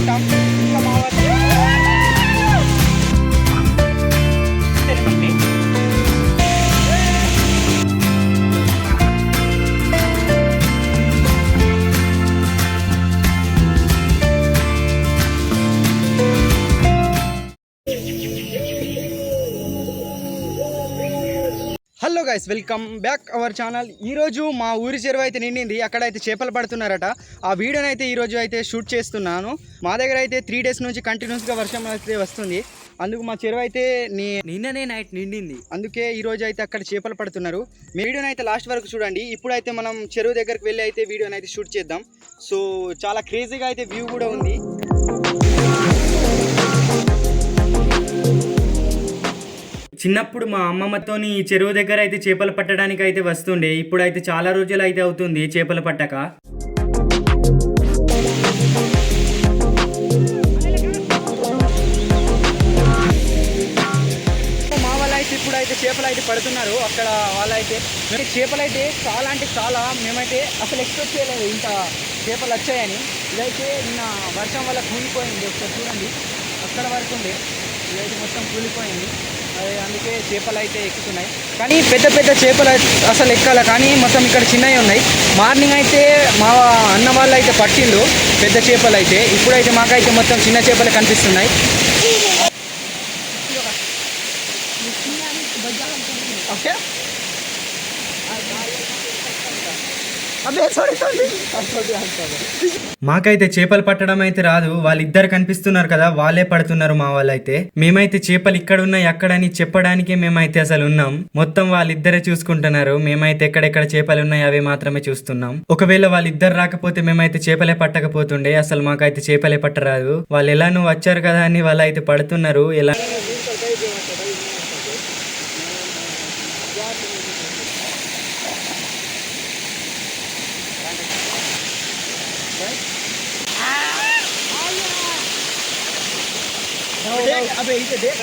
పట్టాం. ఇంకా మా వాళ్ళు hello guys, welcome back our channel. ఈరోజు మా ఊరి చెరువు అయితే నిండింది. అక్కడైతే చేపలు పడుతున్నారట. ఆ వీడియోని అయితే ఈరోజు అయితే షూట్ చేస్తున్నాను. మా దగ్గర అయితే 3 days నుంచి కంటిన్యూస్గా వర్షం అయితే వస్తుంది. అందుకు మా చెరువు అయితే నిన్ననే నైట్ నిండింది. అందుకే ఈరోజు అయితే అక్కడ చేపలు పడుతున్నారు. మీ వీడియోని అయితే లాస్ట్ వరకు చూడండి. ఇప్పుడైతే మనం చెరువు దగ్గరికి వెళ్ళి అయితే వీడియోని అయితే షూట్ చేద్దాం. సో చాలా క్రేజీగా అయితే వ్యూ కూడా ఉంది. చిన్నప్పుడు మా అమ్మమ్మతోని ఈ చెరువు దగ్గర అయితే చేపలు పట్టడానికి అయితే వస్తుండే. ఇప్పుడైతే చాలా రోజులు అయితే అవుతుంది చేపలు పట్టక. మా వాళ్ళు అయితే ఇప్పుడైతే చేపలు అయితే పడుతున్నారు. అక్కడ వాళ్ళైతే చేపలు అయితే చాలా అంటే చాలా, మేమైతే అసలు ఎక్స్పెక్ట్ చేయలేదు ఇంత చేపలు వచ్చాయని. ఇదైతే నిన్న వర్షం వల్ల కూలిపోయింది. ఒకసారి చూడండి, అక్కడ వరకు ఉంది. ఇదైతే మొత్తం కూలిపోయింది. అది అందుకే చేపలు అయితే ఎక్కుతున్నాయి. కానీ పెద్ద పెద్ద చేపలు అసలు ఎక్కాల, కానీ మొత్తం ఇక్కడ చిన్నవి ఉన్నాయి. మార్నింగ్ అయితే మా అన్న వాళ్ళు అయితే పట్టిండు పెద్ద చేపలు అయితే. ఇప్పుడైతే మాకైతే మొత్తం చిన్న చేపలు కనిపిస్తున్నాయి. ఓకే, మాకైతే చేపలు పట్టడం అయితే రాదు. వాళ్ళిద్దరు కనిపిస్తున్నారు కదా, వాళ్ళే పడుతున్నారు మా వాళ్ళైతే. మేమైతే చేపలు ఇక్కడ ఉన్నాయి అక్కడని చెప్పడానికే మేమైతే అసలు ఉన్నాం. మొత్తం వాళ్ళిద్దరే చూసుకుంటున్నారు. మేమైతే ఎక్కడెక్కడ చేపలు ఉన్నాయి అవి మాత్రమే చూస్తున్నాం. ఒకవేళ వాళ్ళిద్దరు రాకపోతే మేమైతే చేపలే పట్టకపోతుండే. అసలు మాకైతే చేపలే పట్టరాదు. వాళ్ళు ఎలానో వచ్చారు కదా అని వాళ్ళు అయితే పడుతున్నారు. ఎలా अबे इसे देख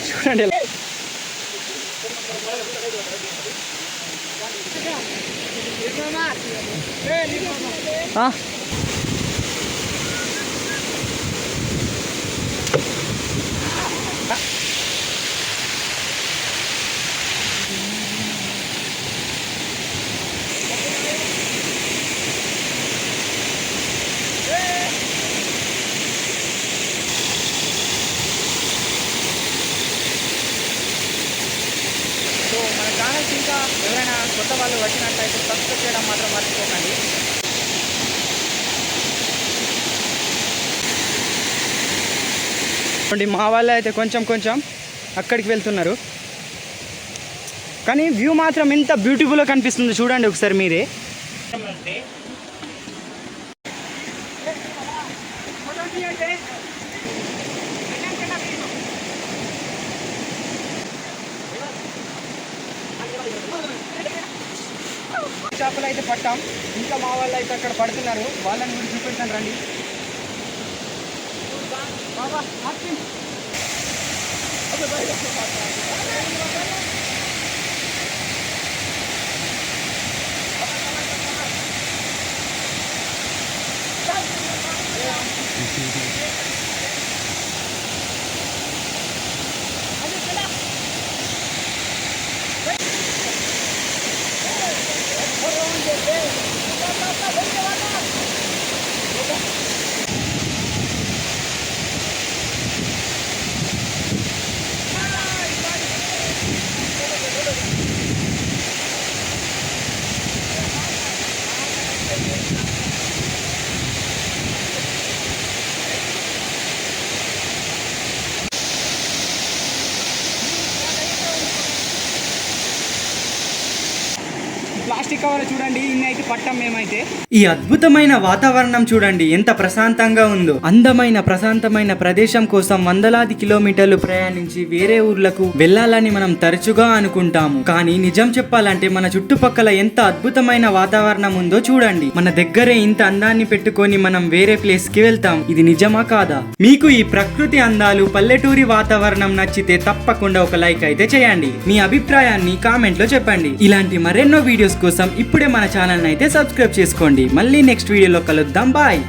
చూడండి. మన ఛానల్స్ ఇంకా ఎవరైనా కొత్త వాళ్ళు వచ్చినట్లయితే సబ్స్క్రైబ్ చేయడం మాత్రం మర్చిపోకండి. మా వాళ్ళు అయితే కొంచెం కొంచెం అక్కడికి వెళ్తున్నారు. కానీ వ్యూ మాత్రం ఎంత బ్యూటిఫుల్గా కనిపిస్తుంది చూడండి ఒకసారి మీరే. చేపలు అయితే పట్టాం. ఇంకా మా వాళ్ళు అయితే అక్కడ పడుతున్నారు. వాళ్ళని కూడా చూపెడతాను రండి. కావాలో చూడండి, ఇన్ని అయితే పట్టాం మేమైతే. ఈ అద్భుతమైన వాతావరణం చూడండి ఎంత ప్రశాంతంగా ఉందో. అందమైన ప్రశాంతమైన ప్రదేశం కోసం వందలాది కిలోమీటర్లు ప్రయాణించి వేరే ఊర్లకు వెళ్ళాలని మనం తరచుగా అనుకుంటాము. కానీ నిజం చెప్పాలంటే మన చుట్టుపక్కల ఎంత అద్భుతమైన వాతావరణం ఉందో చూడండి. మన దగ్గరే ఇంత అందాన్ని పెట్టుకొని మనం వేరే ప్లేస్ కి వెళ్తాం. ఇది నిజమా కాదా? మీకు ఈ ప్రకృతి అందాలు పల్లెటూరి వాతావరణం నచ్చితే తప్పకుండా ఒక లైక్ అయితే చేయండి. మీ అభిప్రాయాన్ని కామెంట్ లో చెప్పండి. ఇలాంటి మరెన్నో వీడియోస్ కోసం ఇప్పుడే మన ఛానల్ అయితే సబ్స్క్రైబ్ చేసుకోండి. మళ్ళీ నెక్స్ట్ వీడియోలో కలుద్దాం. బాయ్.